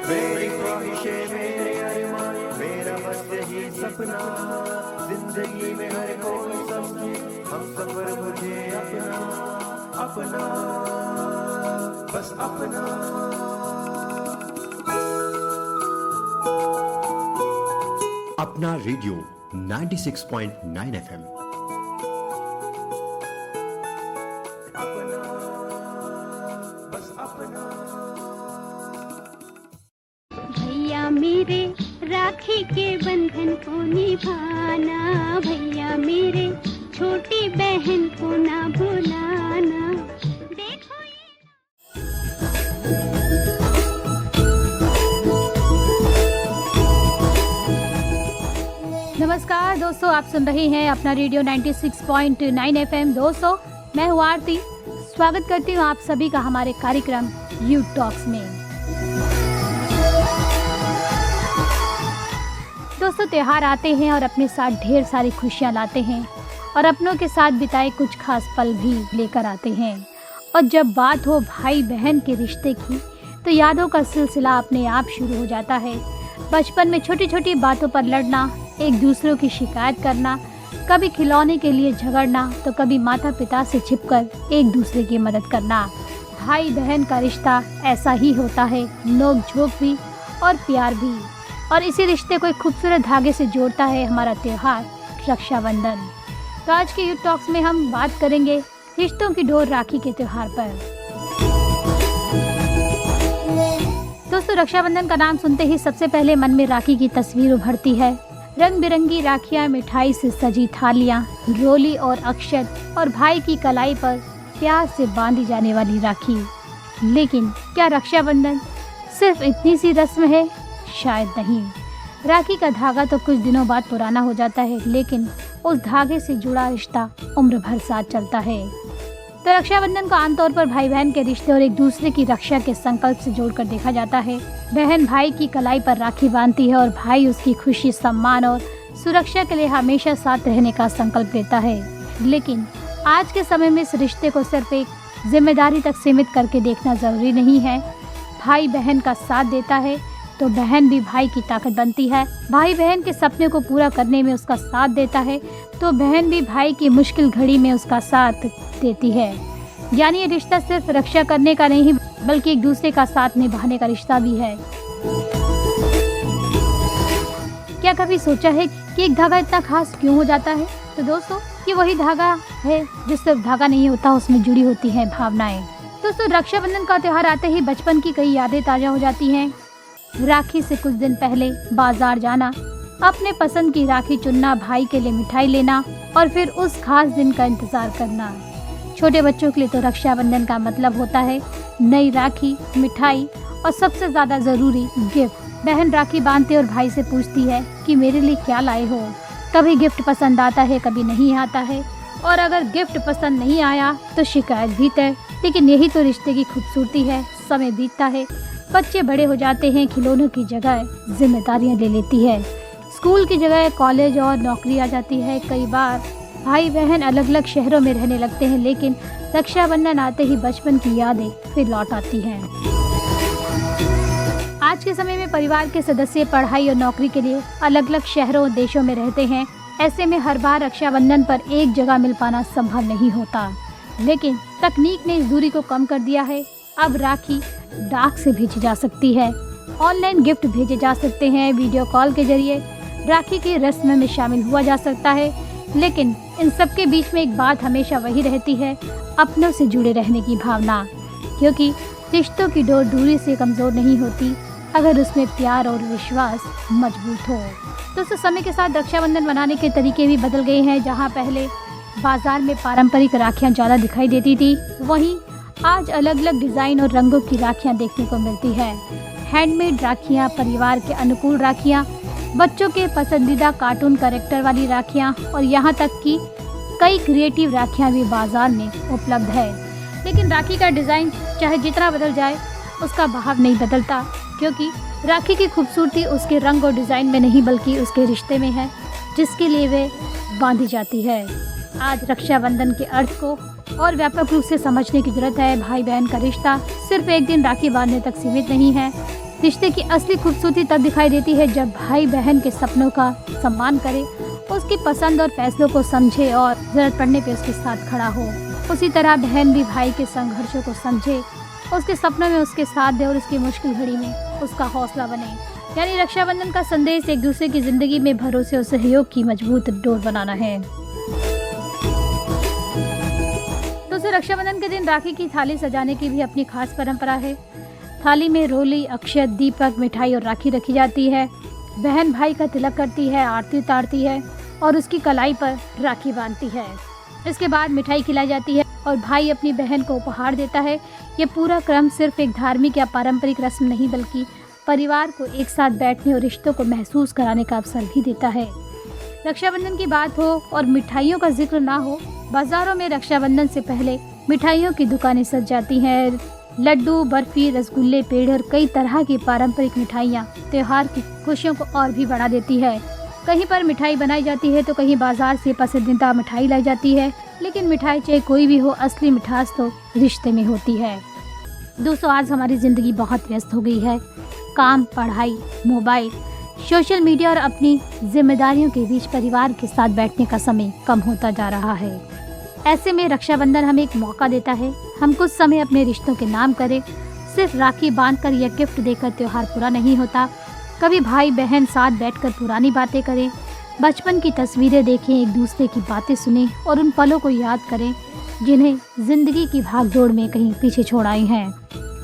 मेरी ख्वाहिशें मेरे अरमान मेरा बस यही सपना, जिंदगी में हर कोई समझे हम सफर मुझे अपना अपना बस अपना। अपना रेडियो 96.9 FM। अपना बस अपना। भैया मेरे राखी के बंधन को निभाना, भैया मेरे छोटी बहन को ना भुलाना। देखो नमस्कार दोस्तों, आप सुन रहे हैं अपना रेडियो 96.9 FM। दोस्तों, मैं हूँ आरती। स्वागत करती हूँ आप सभी का हमारे कार्यक्रम यू टॉक्स में। दोस्तों, त्योहार आते हैं और अपने साथ ढेर सारी खुशियाँ लाते हैं और अपनों के साथ बिताए कुछ खास पल भी लेकर आते हैं। और जब बात हो भाई बहन के रिश्ते की तो यादों का सिलसिला अपने आप शुरू हो जाता है। बचपन में छोटी छोटी बातों पर लड़ना, एक दूसरों की शिकायत करना, कभी खिलौने के लिए झगड़ना तो कभी माता पिता से छिपकर एक दूसरे की मदद करना। भाई बहन का रिश्ता ऐसा ही होता है, नोक झोंक भी और प्यार भी। और इसी रिश्ते को एक खूबसूरत धागे से जोड़ता है हमारा त्योहार रक्षाबंधन। तो आज के यूथ टॉक्स में हम बात करेंगे रिश्तों की डोर राखी के त्योहार पर। दोस्तों, रक्षाबंधन का नाम सुनते ही सबसे पहले मन में राखी की तस्वीर उभरती है। रंग बिरंगी राखियां, मिठाई से सजी थालियां, रोली और अक्षत और भाई की कलाई पर प्यार से बांधी जाने वाली राखी। लेकिन क्या रक्षाबंधन सिर्फ इतनी सी रस्म है? शायद नहीं। राखी का धागा तो कुछ दिनों बाद पुराना हो जाता है, लेकिन उस धागे से जुड़ा रिश्ता उम्र भर साथ चलता है। तो रक्षाबंधन को आमतौर पर भाई बहन के रिश्ते और एक दूसरे की रक्षा के संकल्प से जोड़कर देखा जाता है। बहन भाई की कलाई पर राखी बांधती है और भाई उसकी खुशी, सम्मान और सुरक्षा के लिए हमेशा साथ रहने का संकल्प लेता है। लेकिन आज के समय में इस रिश्ते को सिर्फ एक जिम्मेदारी तक सीमित करके देखना जरूरी नहीं है। भाई बहन का साथ देता है तो बहन भी भाई की ताकत बनती है। भाई बहन के सपने को पूरा करने में उसका साथ देता है तो बहन भी भाई की मुश्किल घड़ी में उसका साथ देती है। यानी ये रिश्ता सिर्फ रक्षा करने का नहीं बल्कि एक दूसरे का साथ निभाने का रिश्ता भी है। क्या कभी सोचा है कि एक धागा इतना खास क्यों हो जाता है? तो दोस्तों, ये वही धागा है जो सिर्फ धागा नहीं होता, उसमें जुड़ी होती हैं भावनाएं। दोस्तों, रक्षाबंधन का त्योहार आते ही बचपन की कई यादें ताजा हो जाती हैं। राखी से कुछ दिन पहले बाजार जाना, अपने पसंद की राखी चुनना, भाई के लिए मिठाई लेना और फिर उस खास दिन का इंतजार करना। छोटे बच्चों के लिए तो रक्षाबंधन का मतलब होता है नई राखी, मिठाई और सबसे ज्यादा जरूरी गिफ्ट। बहन राखी बांधती और भाई से पूछती है कि मेरे लिए क्या लाए हो। कभी गिफ्ट पसंद आता है, कभी नहीं आता है, और अगर गिफ्ट पसंद नहीं आया तो शिकायत भी तय। लेकिन यही तो रिश्ते की खूबसूरती है। समय बीतता है, बच्चे बड़े हो जाते हैं, खिलौनों की जगह जिम्मेदारियां ले लेती है, स्कूल की जगह कॉलेज और नौकरी आ जाती है। कई बार भाई बहन अलग अलग शहरों में रहने लगते हैं, लेकिन रक्षाबंधन आते ही बचपन की यादें फिर लौट आती हैं। आज के समय में परिवार के सदस्य पढ़ाई और नौकरी के लिए अलग अलग शहरों और देशों में रहते हैं। ऐसे में हर बार रक्षाबंधन पर एक जगह मिल पाना संभव नहीं होता। लेकिन तकनीक ने इस दूरी को कम कर दिया है। अब राखी डाक से भेजी जा सकती है, ऑनलाइन गिफ्ट भेजे जा सकते हैं, वीडियो कॉल के जरिए राखी की रस्म में शामिल हुआ जा सकता है। लेकिन इन सब के बीच में एक बात हमेशा वही रहती है, अपनों से जुड़े रहने की भावना। क्योंकि रिश्तों की डोर दूरी से कमज़ोर नहीं होती अगर उसमें प्यार और विश्वास मजबूत हो। तो समय के साथ रक्षाबंधन मनाने के तरीके भी बदल गए हैं। जहाँ पहले बाजार में पारंपरिक राखियाँ ज़्यादा दिखाई देती थी, वहीं आज अलग अलग डिज़ाइन और रंगों की राखियाँ देखने को मिलती है। हैंडमेड राखियाँ, परिवार के अनुकूल राखियाँ, बच्चों के पसंदीदा कार्टून कैरेक्टर वाली राखियाँ और यहाँ तक कि कई क्रिएटिव राखियाँ भी बाजार में उपलब्ध है। लेकिन राखी का डिज़ाइन चाहे जितना बदल जाए उसका भाव नहीं बदलता, क्योंकि राखी की खूबसूरती उसके रंग और डिज़ाइन में नहीं बल्कि उसके रिश्ते में है, जिसके लिए वे बांधी जाती है। आज रक्षाबंधन के अर्थ को और व्यापक रूप से समझने की जरूरत है। भाई बहन का रिश्ता सिर्फ एक दिन राखी बांधने तक सीमित नहीं है। रिश्ते की असली खूबसूरती तब दिखाई देती है जब भाई बहन के सपनों का सम्मान करे, उसकी पसंद और फैसलों को समझे और जरूरत पड़ने पे उसके साथ खड़ा हो। उसी तरह बहन भी भाई के संघर्षों को समझे, उसके सपनों में उसके साथ दे और उसकी मुश्किल घड़ी में उसका हौसला बने। यानी रक्षाबंधन का संदेश एक दूसरे की जिंदगी में भरोसे और सहयोग की मजबूत डोर बनाना है। दोस्तों, रक्षाबंधन के दिन राखी की थाली सजाने की भी अपनी खास परंपरा है। थाली में रोली, अक्षत, दीपक, मिठाई और राखी रखी जाती है। बहन भाई का तिलक करती है, आरती उतारती है और उसकी कलाई पर राखी बांधती है। इसके बाद मिठाई खिलाई जाती है और भाई अपनी बहन को उपहार देता है। ये पूरा क्रम सिर्फ एक धार्मिक या पारंपरिक रस्म नहीं बल्कि परिवार को एक साथ बैठने और रिश्तों को महसूस कराने का अवसर भी देता है। रक्षाबंधन की बात हो और मिठाइयों का जिक्र ना हो, बाजारों में रक्षाबंधन से पहले मिठाइयों की दुकानें सज जाती हैं। लड्डू, बर्फी, रसगुल्ले, पेड़ और कई तरह की पारंपरिक मिठाइयाँ त्योहार की खुशियों को और भी बढ़ा देती है। कहीं पर मिठाई बनाई जाती है तो कहीं बाजार से पसंदीदा मिठाई लाई जाती है, लेकिन मिठाई चाहे कोई भी हो, असली मिठास तो रिश्ते में होती है। दोस्तों, आज हमारी ज़िंदगी बहुत व्यस्त हो गई है। काम, पढ़ाई, मोबाइल, सोशल मीडिया और अपनी जिम्मेदारियों के बीच परिवार के साथ बैठने का समय कम होता जा रहा है। ऐसे में रक्षाबंधन हमें एक मौका देता है, हम कुछ समय अपने रिश्तों के नाम करें। सिर्फ राखी बांधकर या गिफ्ट देकर त्योहार पूरा नहीं होता। कभी भाई बहन साथ बैठकर पुरानी बातें करें, बचपन की तस्वीरें देखें, एक दूसरे की बातें सुनें और उन पलों को याद करें जिन्हें जिंदगी की भागदौड़ में कहीं पीछे छोड़ आए हैं।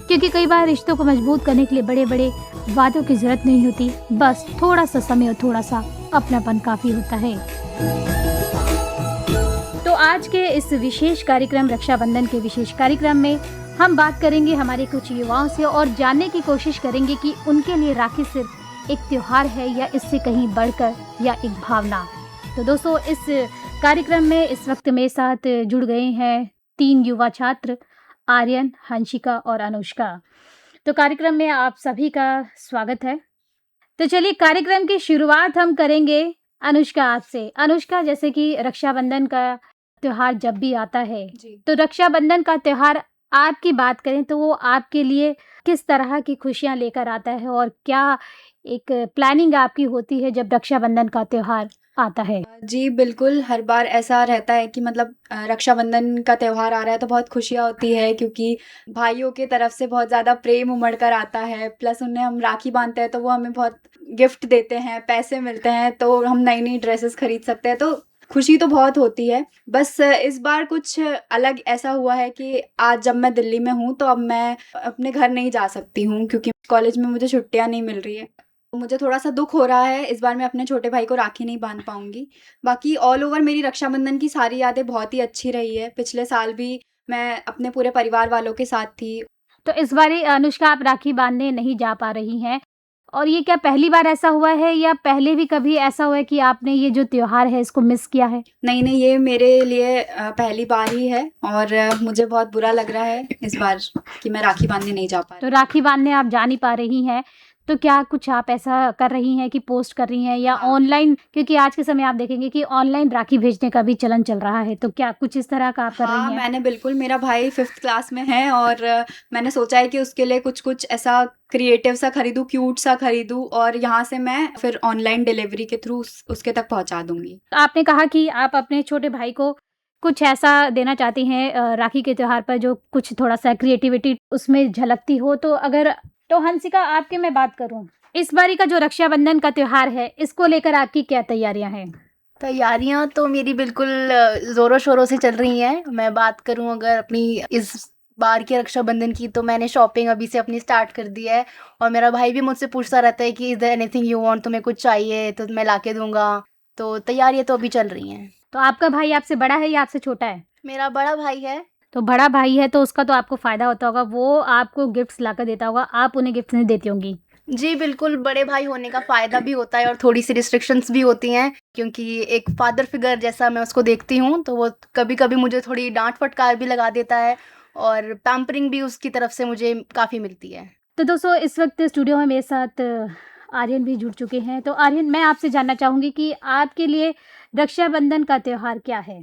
क्योंकि कई बार रिश्तों को मजबूत करने के लिए बड़े बड़े वादों की जरूरत नहीं होती, बस थोड़ा सा समय और थोड़ा सा अपनापन काफी होता है। तो आज के इस विशेष कार्यक्रम, रक्षाबंधन के विशेष कार्यक्रम में हम बात करेंगे हमारे कुछ युवाओं से और जानने की कोशिश करेंगे कि उनके लिए राखी सिर्फ एक त्योहार है या इससे कहीं बढ़कर या एक भावना। तो दोस्तों, इस कार्यक्रम में इस वक्त मेरे साथ जुड़ गए हैं 3 युवा छात्र, आर्यन, हंसिका और अनुष्का। तो कार्यक्रम में आप सभी का स्वागत है। तो चलिए, कार्यक्रम की शुरुआत हम करेंगे अनुष्का आपसे। अनुष्का, जैसे कि रक्षाबंधन का त्योहार जब भी आता है जी। तो रक्षाबंधन का त्योहार आपकी बात करें तो वो आपके लिए किस तरह की खुशियां लेकर आता है और क्या एक प्लानिंग आपकी होती है जब रक्षाबंधन का त्योहार आता है? जी, बिल्कुल, हर बार ऐसा रहता है कि मतलब रक्षाबंधन का त्योहार आ रहा है तो बहुत खुशियाँ होती है क्योंकि भाइयों की तरफ से बहुत ज़्यादा प्रेम उमड़ कर आता है। प्लस उन्हें हम राखी बांधते हैं तो वो हमें बहुत गिफ्ट देते हैं, पैसे मिलते हैं तो हम नई-नई ड्रेसेस खरीद सकते हैं, तो खुशी तो बहुत होती है। बस इस बार कुछ अलग ऐसा हुआ है कि आज जब मैं दिल्ली में हूँ तो अब मैं अपने घर नहीं जा सकती हूँ क्योंकि कॉलेज में मुझे छुट्टियाँ नहीं मिल रही है। मुझे थोड़ा सा दुख हो रहा है, इस बार मैं अपने छोटे भाई को राखी नहीं बांध पाऊंगी। बाकी ऑल ओवर मेरी रक्षाबंधन की सारी यादें बहुत ही अच्छी रही है। पिछले साल भी मैं अपने पूरे परिवार वालों के साथ थी। तो इस बार अनुष्का आप राखी बांधने नहीं जा पा रही हैं, और ये क्या पहली बार ऐसा हुआ है या पहले भी कभी ऐसा हुआ है कि आपने ये जो त्योहार है इसको मिस किया है? नहीं, ये मेरे लिए पहली बार ही है और मुझे बहुत बुरा लग रहा है इस बार कि मैं राखी बांधने नहीं जा पा तो रही। राखी बांधने आप जा नहीं पा रही हैं, तो क्या कुछ आप ऐसा कर रही हैं कि पोस्ट कर रही हैं या हाँ। ऑनलाइन, क्योंकि आज के समय आप देखेंगे कि ऑनलाइन राखी भेजने का भी चलन चल रहा है, तो क्या कुछ इस तरह का आप कर हाँ, रही हैं? मैंने बिल्कुल, मेरा भाई 5th क्लास में है और मैंने सोचा है कि उसके लिए कुछ ऐसा क्रिएटिव सा खरीदूँ, क्यूट सा खरीदूँ और यहाँ से मैं फिर ऑनलाइन डिलीवरी के थ्रू उसके तक पहुँचा दूँगी। तो आपने कहा कि आप अपने छोटे भाई को कुछ ऐसा देना चाहती हैं राखी के त्योहार पर जो कुछ थोड़ा सा क्रिएटिविटी उसमें झलकती हो, तो हंसिका, आपकी मैं बात करूं, इस बारी का जो रक्षाबंधन का त्योहार है इसको लेकर आपकी क्या तैयारियां हैं? तैयारियां तो मेरी बिल्कुल ज़ोरों शोरों से चल रही हैं। मैं बात करूं अगर अपनी इस बार के रक्षाबंधन की, तो मैंने शॉपिंग अभी से अपनी स्टार्ट कर दी है और मेरा भाई भी मुझसे पूछता रहता है कि is there anything you want, तुम्हें कुछ चाहिए तो मैं ला के दूंगा। तो तैयारियां तो अभी चल रही हैं। तो आपका भाई आपसे बड़ा है या आपसे छोटा है? मेरा बड़ा भाई है। तो बड़ा भाई है तो उसका तो आपको फ़ायदा होता होगा, वो आपको गिफ्ट्स ला कर देता होगा, आप उन्हें गिफ्ट नहीं देती होंगी। जी बिल्कुल, बड़े भाई होने का फ़ायदा भी होता है और थोड़ी सी रिस्ट्रिक्शंस भी होती हैं क्योंकि एक फादर फिगर जैसा मैं उसको देखती हूँ, तो वो कभी कभी मुझे थोड़ी डांट फटकार भी लगा देता है और पैम्परिंग भी उसकी तरफ से मुझे काफ़ी मिलती है। तो दोस्तों, इस वक्त स्टूडियो में मेरे साथ आर्यन भी जुड़ चुके हैं। तो आर्यन, मैं आपसे जानना चाहूँगी कि आपके लिए रक्षाबंधन का त्योहार क्या है?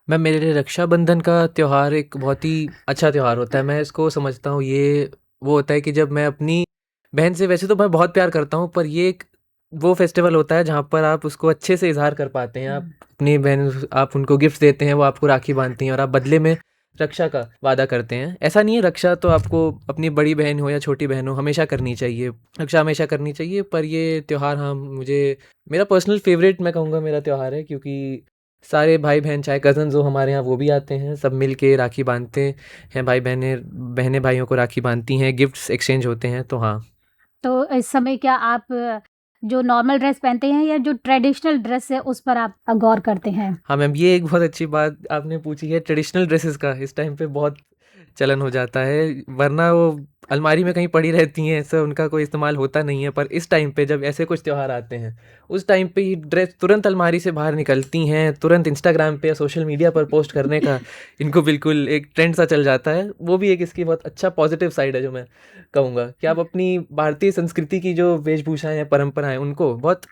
मैम, मेरे लिए रक्षाबंधन का त्यौहार एक बहुत ही अच्छा त्यौहार होता है। मैं इसको समझता हूँ, ये वो होता है कि जब मैं अपनी बहन से, वैसे तो मैं बहुत प्यार करता हूँ, पर ये एक वो फेस्टिवल होता है जहाँ पर आप उसको अच्छे से इज़हार कर पाते हैं। आप अपनी बहन, आप उनको गिफ्ट देते हैं, वो आपको राखी बांधती हैं और आप बदले में रक्षा का वादा करते हैं। ऐसा नहीं है, रक्षा तो आपको अपनी बड़ी बहन हो या छोटी बहन हो हमेशा करनी चाहिए, रक्षा हमेशा करनी चाहिए। पर ये त्यौहार, हाँ, मुझे मेरा पर्सनल फेवरेट मैं कहूँगा मेरा त्यौहार है, क्योंकि सारे भाई बहन, चाहे कज़न्स हो हमारे यहाँ, वो भी आते हैं, सब मिल के राखी बांधते हैं। भाई बहनें भाइयों को राखी बांधती हैं, गिफ्ट्स एक्सचेंज होते हैं। तो हाँ। तो इस समय क्या आप जो नॉर्मल ड्रेस पहनते हैं या जो ट्रेडिशनल ड्रेस है उस पर आप गौर करते हैं? हाँ मैम, ये एक बहुत अच्छी बात आपने पूछी है। ट्रेडिशनल ड्रेसेस का इस टाइम पे बहुत चलन हो जाता है, वरना वो अलमारी में कहीं पड़ी रहती हैं, ऐसा उनका कोई इस्तेमाल होता नहीं है। पर इस टाइम पे जब ऐसे कुछ त्यौहार आते हैं, उस टाइम पे ये ड्रेस तुरंत अलमारी से बाहर निकलती हैं, तुरंत इंस्टाग्राम पे या सोशल मीडिया पर पोस्ट करने का इनको बिल्कुल एक ट्रेंड सा चल जाता है। वो भी एक इसकी बहुत अच्छा पॉजिटिव साइड है जो मैं कहूँगा, कि आप अपनी भारतीय संस्कृति की जो वेशभूषाएँ हैं, परंपराएँ, उनको बहुत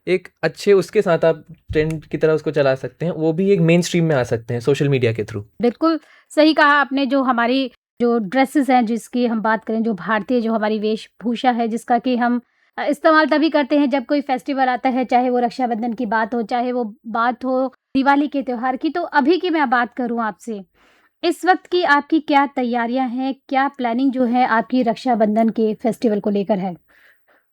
एक अच्छे उसके साथ आप ट्रेंड की तरह उसको चला सकते हैं। वो भी एक मेन स्ट्रीम में आ सकते हैं सोशल मीडिया के थ्रू। बिल्कुल सही कहा आपने। जो हमारी जो ड्रेसेस हैं, जिसकी हम बात करें, जो भारतीय जो हमारी वेशभूषा है, जिसका कि हम इस्तेमाल तभी करते हैं जब कोई फेस्टिवल आता है, चाहे वो रक्षाबंधन की बात हो, चाहे वो बात हो दिवाली के त्यौहार की। तो अभी की मैं बात करूं आपसे, इस वक्त की आपकी क्या तैयारियां हैं, क्या प्लानिंग जो है आपकी रक्षाबंधन के फेस्टिवल को लेकर है?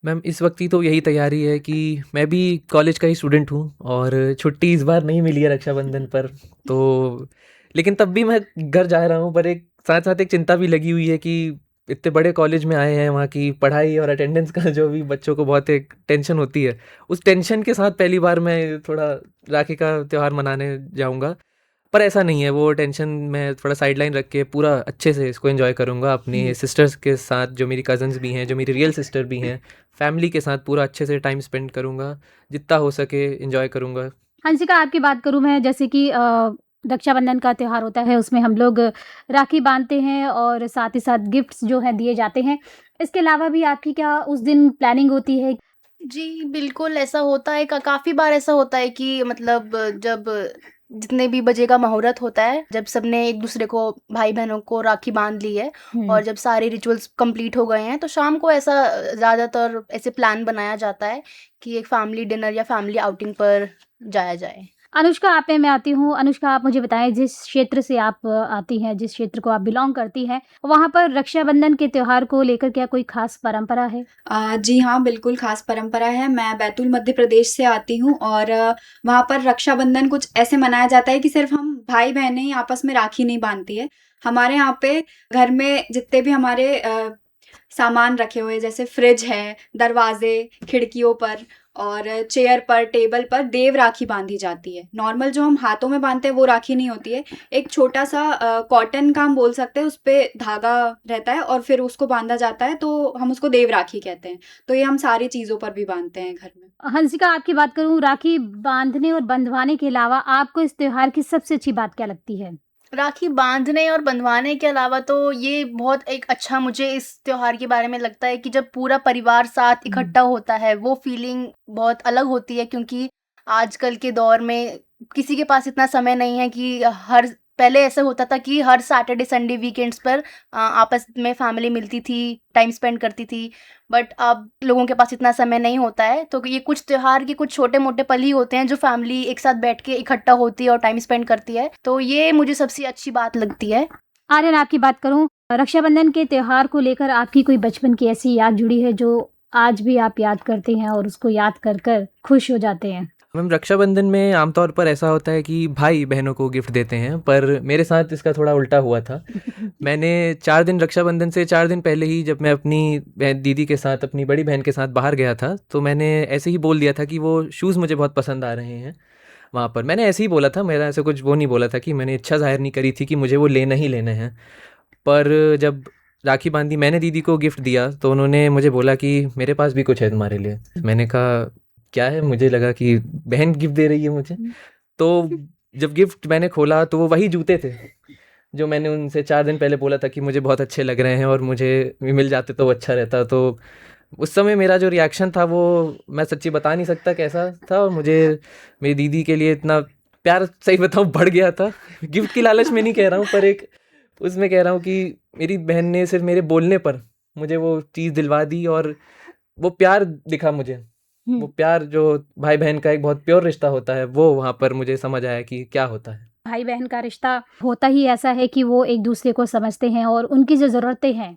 मैम, इस वक्त की तो यही तैयारी है कि मैं भी कॉलेज का ही स्टूडेंट हूँ और छुट्टी इस बार नहीं मिली है रक्षाबंधन पर। तो लेकिन तब भी मैं घर जा रहा हूँ, पर एक साथ साथ एक चिंता भी लगी हुई है कि इतने बड़े कॉलेज में आए हैं, वहाँ की पढ़ाई और अटेंडेंस का जो भी बच्चों को बहुत एक टेंशन होती है, उस टेंशन के साथ पहली बार मैं थोड़ा राखी का त्यौहार मनाने जाऊँगा। पर ऐसा नहीं है, वो टेंशन मैं थोड़ा साइडलाइन रख के पूरा अच्छे से इसको एंजॉय करूँगा अपनी सिस्टर्स के साथ, जो मेरी कज़न्स भी हैं, जो मेरी रियल सिस्टर भी हैं, फैमिली के साथ पूरा अच्छे से टाइम स्पेंड करूँगा, जितना हो सके एंजॉय करूँगा। हंसिका, आपकी बात करूं मैं, जैसे कि रक्षाबंधन का त्यौहार होता है, उसमें हम लोग राखी बांधते हैं और साथ ही साथ गिफ्ट्स जो हैं दिए जाते हैं। इसके अलावा भी आपकी क्या उस दिन प्लानिंग होती है? जी, बिल्कुल ऐसा होता है। काफ़ी बार ऐसा होता है कि मतलब जब जितने भी बजे का मुहूर्त होता है, जब सबने एक दूसरे को, भाई-बहनों को राखी बाँध ली है और जब सारे रिचुअल्स कंप्लीट हो गए हैं, तो शाम को ऐसा ज़्यादातर ऐसे प्लान बनाया जाता है कि एक फैमिली डिनर या फैमिली आउटिंग पर जाया जाए। अनुष्का, आप पे मैं आती हूँ। अनुष्का, आप मुझे बताएं, जिस क्षेत्र से आप आती हैं, जिस क्षेत्र को आप बिलोंग करती हैं, वहाँ पर रक्षाबंधन के त्यौहार को लेकर क्या कोई खास परंपरा है? जी हाँ, बिल्कुल ख़ास परंपरा है। मैं बैतूल मध्य प्रदेश से आती हूँ और वहाँ पर रक्षाबंधन कुछ ऐसे मनाया जाता है कि सिर्फ़ हम भाई-बहनें ही आपस में राखी नहीं बाँधती है। हमारे यहाँ पे घर में जितने भी हमारे सामान रखे हुए, जैसे फ्रिज है, दरवाजे, खिड़कियों पर और चेयर पर, टेबल पर देव राखी बाँधी जाती है। नॉर्मल जो हम हाथों में बाँधते हैं वो राखी नहीं होती है। एक छोटा-सा कॉटन का हम बोल सकते हैं, उसपे धागा रहता है और फिर उसको बाँधा जाता है, तो हम उसको देव राखी कहते हैं। तो ये हम सारी चीज़ों पर भी बाँधते हैं घर में। हंसिका, आपकी बात करूँ, राखी बांधने और बंधवाने के अलावा आपको इस त्योहार की सबसे अच्छी बात क्या लगती है? राखी बाँधने और बँधवाने के अलावा तो ये बहुत एक अच्छा मुझे इस त्योहार के बारे में लगता है कि जब पूरा परिवार साथ इकट्ठा होता है, वो फीलिंग बहुत अलग होती है। क्योंकि आजकल के दौर में किसी के पास इतना समय नहीं है कि पहले ऐसा होता था कि हर सैटरडे, संडे, वीकेंड्स पर आपस में फैमिली मिलती थी, टाइम स्पेंड करती थी। बट अब लोगों के पास इतना समय नहीं होता है, तो ये कुछ त्योहार के कुछ छोटे-मोटे पल ही होते हैं जो फैमिली एक साथ बैठ के इकट्ठा होती है और टाइम स्पेंड करती है। तो ये मुझे सबसे अच्छी बात लगती है। आर्यन, आपकी बात करूँ, रक्षाबंधन के त्योहार को लेकर आपकी कोई बचपन की ऐसी याद जुड़ी है जो आज भी आप याद करते हैं और उसको याद कर कर खुश हो जाते हैं? मैम, रक्षाबंधन में आमतौर पर ऐसा होता है कि भाई बहनों को गिफ्ट देते हैं, पर मेरे साथ इसका थोड़ा उल्टा हुआ था। मैंने 4 दिन, रक्षाबंधन से 4 दिन पहले ही, जब मैं अपनी दीदी के साथ, अपनी बड़ी बहन के साथ बाहर गया था, तो मैंने ऐसे ही बोल दिया था कि वो शूज़ मुझे बहुत पसंद आ रहे हैं। वहाँ पर मैंने ऐसे ही बोला था, मेरा ऐसा कुछ वो नहीं बोला था कि मैंने इच्छा ज़ाहिर नहीं करी थी कि मुझे वो लेना ही लेने हैं। पर जब राखी बांधी, मैंने दीदी को गिफ्ट दिया, तो उन्होंने मुझे बोला कि मेरे पास भी कुछ है तुम्हारे लिए। मैंने कहा क्या है? मुझे लगा कि बहन गिफ्ट दे रही है मुझे। तो जब गिफ्ट मैंने खोला तो वो वही जूते थे जो मैंने उनसे 4 दिन पहले बोला था कि मुझे बहुत अच्छे लग रहे हैं और मुझे भी मिल जाते तो अच्छा रहता। तो उस समय मेरा जो रिएक्शन था वो मैं सच्ची बता नहीं सकता कैसा था, और मुझे मेरी दीदी के लिए इतना प्यार, सही बताऊँ, बढ़ गया था। गिफ्ट की लालच में नहीं कह रहा हूँ, पर एक उसमें कह रहा हूँ कि मेरी बहन ने सिर्फ मेरे बोलने पर मुझे वो चीज़ दिलवा दी, और वो प्यार दिखा मुझे। वो प्यार जो भाई बहन का एक बहुत प्योर रिश्ता होता है, वो वहाँ पर मुझे समझ आया कि क्या होता है। भाई बहन का रिश्ता होता ही ऐसा है कि वो एक दूसरे को समझते हैं और उनकी जो ज़रूरतें हैं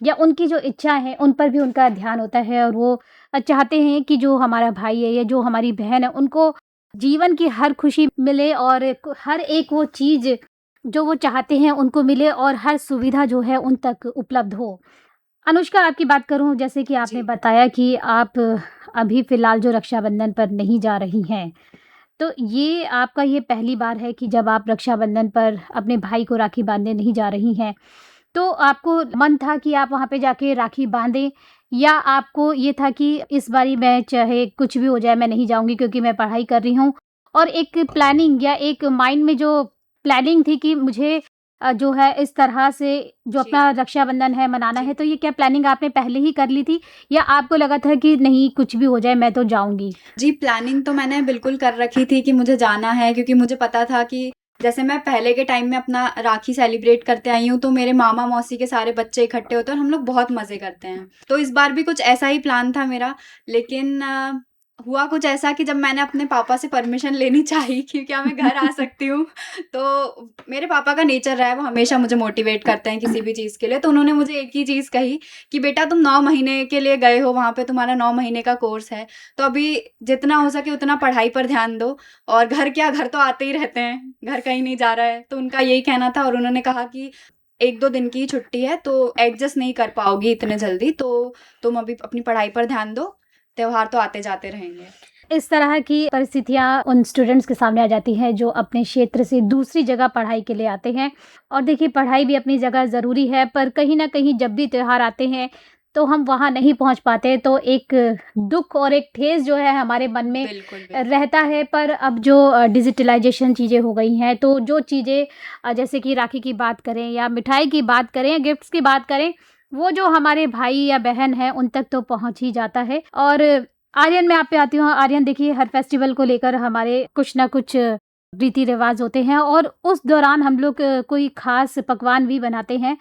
या उनकी जो इच्छा है उन पर भी उनका ध्यान होता है, और वो चाहते हैं कि जो हमारा भाई है या जो हमारी बहन है उनको जीवन की हर खुशी मिले और हर एक वो चीज़ जो वो चाहते हैं उनको मिले और हर सुविधा जो है उन तक उपलब्ध हो। अनुष्का, आपकी बात करूं, जैसे कि आपने जी। बताया कि आप अभी फ़िलहाल जो रक्षाबंधन पर नहीं जा रही हैं, तो ये आपका ये पहली बार है कि जब आप रक्षाबंधन पर अपने भाई को राखी बांधने नहीं जा रही हैं। तो आपको मन था कि आप वहाँ पे जाके राखी बांधें, या आपको ये था कि इस बारी मैं चाहे कुछ भी हो जाए मैं नहीं जाऊँगी क्योंकि मैं पढ़ाई कर रही हूँ, और एक प्लानिंग या एक माइंड में जो प्लानिंग थी कि मुझे जो है इस तरह से जो जी। अपना रक्षाबंधन है मनाना है, जी। तो ये क्या प्लानिंग आपने पहले ही कर ली थी या आपको लगा था कि नहीं कुछ भी हो जाए मैं तो जाऊँगी? जी, प्लानिंग तो मैंने बिल्कुल कर रखी थी कि मुझे जाना है, क्योंकि मुझे पता था कि जैसे मैं पहले के टाइम में अपना राखी सेलिब्रेट करते आई हूँ, तो मेरे मामा-मौसी के सारे बच्चे इकट्ठे होते हैं और हम लोग बहुत मज़े करते हैं। तो इस बार भी कुछ ऐसा ही प्लान था मेरा, लेकिन हुआ कुछ ऐसा कि जब मैंने अपने पापा से परमिशन लेनी चाही कि क्या मैं घर आ सकती हूँ, तो मेरे पापा का नेचर रहा है, वो हमेशा मुझे मोटिवेट करते हैं किसी भी चीज़ के लिए। तो उन्होंने मुझे एक ही चीज़ कही कि बेटा तुम 9 महीने के लिए गए हो वहाँ पे, तुम्हारा 9 महीने का कोर्स है, तो अभी जितना हो सके उतना पढ़ाई पर ध्यान दो, और घर क्या, घर तो आते ही रहते हैं, घर कहीं नहीं जा रहा है। तो उनका यही कहना था, और उन्होंने कहा कि 1-2 दिन की ही छुट्टी है तो एडजस्ट नहीं कर पाओगी इतने जल्दी, तो तुम अभी अपनी पढ़ाई पर ध्यान दो, त्योहार तो आते जाते रहेंगे। इस तरह की परिस्थितियाँ उन स्टूडेंट्स के सामने आ जाती हैं जो अपने क्षेत्र से दूसरी जगह पढ़ाई के लिए आते हैं, और देखिए पढ़ाई भी अपनी जगह ज़रूरी है, पर कहीं न कहीं जब भी त्योहार आते हैं तो हम वहाँ नहीं पहुँच पाते, तो एक दुःख और एक ठेस जो है हमारे मन में बिल्कुल, बिल्कुल। रहता है। पर अब जो डिजिटलाइजेशन चीज़ें हो गई हैं, तो जो चीज़ें जैसे कि राखी की बात करें या मिठाई की बात करें या गिफ्ट्स की बात करें, वो जो हमारे भाई या बहन हैं उन तक तो पहुँच ही जाता है। और आर्यन, मैं आप पे आती हूँ। आर्यन, देखिए हर फेस्टिवल को लेकर हमारे कुछ ना कुछ रीति रिवाज होते हैं और उस दौरान हम लोग कोई खास पकवान भी बनाते हैं।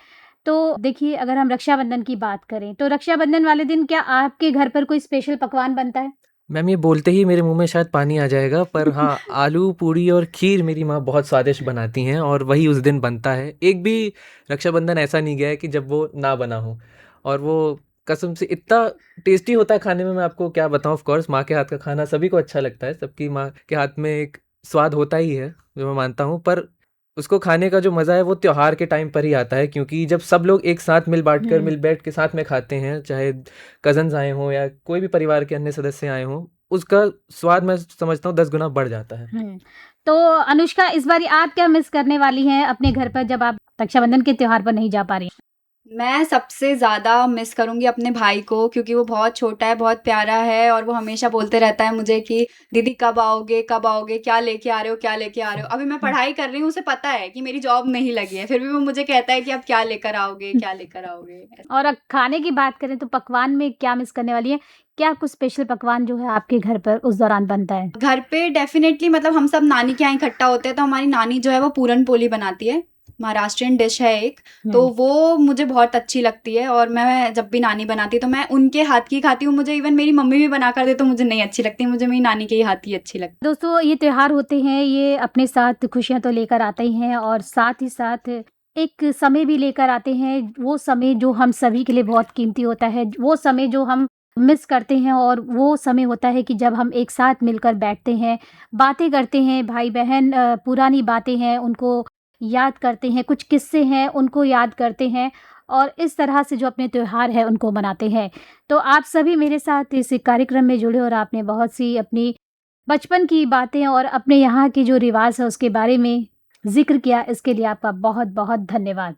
तो देखिए अगर हम रक्षाबंधन की बात करें तो रक्षाबंधन वाले दिन क्या आपके घर पर कोई स्पेशल पकवान बनता है? मैम, ये बोलते ही मेरे मुँह में शायद पानी आ जाएगा, पर हाँ, आलू पूड़ी और खीर मेरी माँ बहुत स्वादिष्ट बनाती हैं और वही उस दिन बनता है। एक भी रक्षाबंधन ऐसा नहीं गया है कि जब वो ना बना हो, और वो कसम से इतना टेस्टी होता है खाने में, मैं आपको क्या बताऊँ। ऑफ कोर्स माँ के हाथ का खाना सभी को अच्छा लगता है, सबकी माँ के हाथ में एक स्वाद होता ही है, जो मैं मानता हूँ, पर उसको खाने का जो मज़ा है वो त्योहार के टाइम पर ही आता है, क्योंकि जब सब लोग एक साथ मिल बैठ के साथ में खाते हैं, चाहे कज़न्स आए हों या कोई भी परिवार के अन्य सदस्य आए हों, उसका स्वाद मैं समझता हूँ 10 गुना बढ़ जाता है। तो अनुष्का, इस बारी आप क्या मिस करने वाली हैं अपने घर पर जब आप रक्षाबंधन के त्योहार पर नहीं जा पा रही हैं? मैं सबसे ज़्यादा मिस करूँगी अपने भाई को, क्योंकि वो बहुत छोटा है, बहुत प्यारा है, और वो हमेशा बोलते रहता है मुझे कि दीदी कब आओगे, कब आओगे, क्या लेके आ रहे हो, क्या लेके आ रहे हो। अभी मैं पढ़ाई कर रही हूँ, उसे पता है कि मेरी जॉब नहीं लगी है, फिर भी वो मुझे कहता है कि अब क्या लेकर आओगे, क्या लेकर आओगे। और खाने की बात करें तो पकवान में क्या मिस करने वाली हैं? क्या कुछ स्पेशल पकवान जो है आपके घर पर उस दौरान बनता है? घर पे डेफ़िनेटली, मतलब हम सब नानी के यहाँ इकट्ठा होते हैं, तो हमारी नानी जो है वो पूरन पोली बनाती है, महाराष्ट्रियन डिश है एक, तो वो मुझे बहुत अच्छी लगती है, और मैं जब भी नानी बनाती है तो मैं उनके हाथ की खाती हूँ। मुझे इवन मेरी मम्मी भी बना कर दे तो मुझे नहीं अच्छी लगती, मुझे मेरी नानी के ही हाथ की अच्छी लगती है। दोस्तों, ये त्योहार होते हैं, ये अपने साथ खुशियाँ तो लेकर आते ही हैं और साथ ही साथ एक समय भी लेकर आते हैं, वो समय जो हम सभी के लिए बहुत कीमती होता है, वो समय जो हम मिस करते हैं, और वो समय होता है कि जब हम एक साथ मिलकर बैठते हैं, बातें करते हैं, भाई-बहन पुरानी बातें हैं उनको याद करते हैं, कुछ किस्से हैं उनको याद करते हैं, और इस तरह से जो अपने त्योहार है उनको मनाते हैं। तो आप सभी मेरे साथ इस कार्यक्रम में जुड़े और आपने बहुत सी अपनी बचपन की बातें और अपने यहाँ के जो रिवाज है उसके बारे में ज़िक्र किया, इसके लिए आपका बहुत-बहुत धन्यवाद।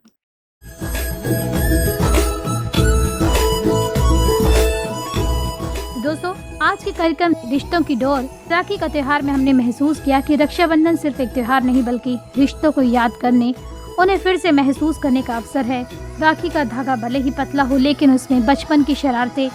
दोस्तों, आज के कार्यक्रम रिश्तों की डोर राखी का त्योहार में हमने महसूस किया कि रक्षाबंधन सिर्फ एक त्योहार नहीं बल्कि रिश्तों को याद करने, उन्हें फिर से महसूस करने का अवसर है। राखी का धागा भले ही पतला हो, लेकिन उसमें बचपन की शरारतें,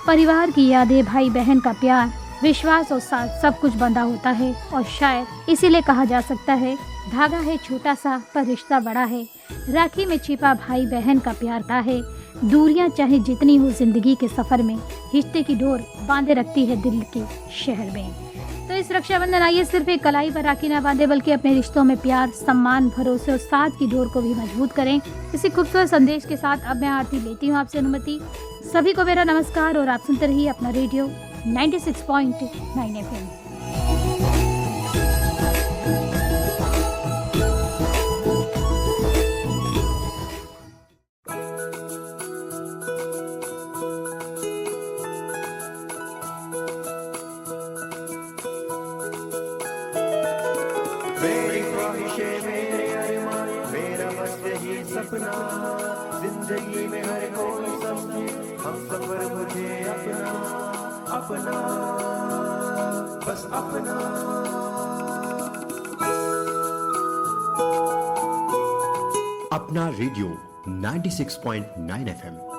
परिवार की यादें, भाई बहन का प्यार, विश्वास और साथ सब कुछ बंधा होता है और शायद इसीलिए कहा जा सकता है धागा है छोटा सा पर रिश्ता बड़ा है। राखी में छिपा भाई बहन का प्यार का है। दूरियां चाहे जितनी हो जिंदगी के सफर में, रिश्ते की डोर बांधे रखती है दिल के शहर में। तो इस रक्षाबंधन आइए सिर्फ एक कलाई पर राखी न बांधे बल्कि अपने रिश्तों में प्यार, सम्मान, भरोसे और साथ की डोर को भी मजबूत करें। इसी खूबसूरत संदेश के साथ अब मैं आरती लेती हूँ आपसे अनुमति। सभी को मेरा नमस्कार और आप सुनते रहिए अपना रेडियो 96.9 FM। मेरी ख्वाहिशें, मेरे अरमान, मेरा बस यही सपना, जिंदगी में हर कोई समझे हम सफर मुझे अपना, अपना, बस अपना। अपना रेडियो 96.9 FM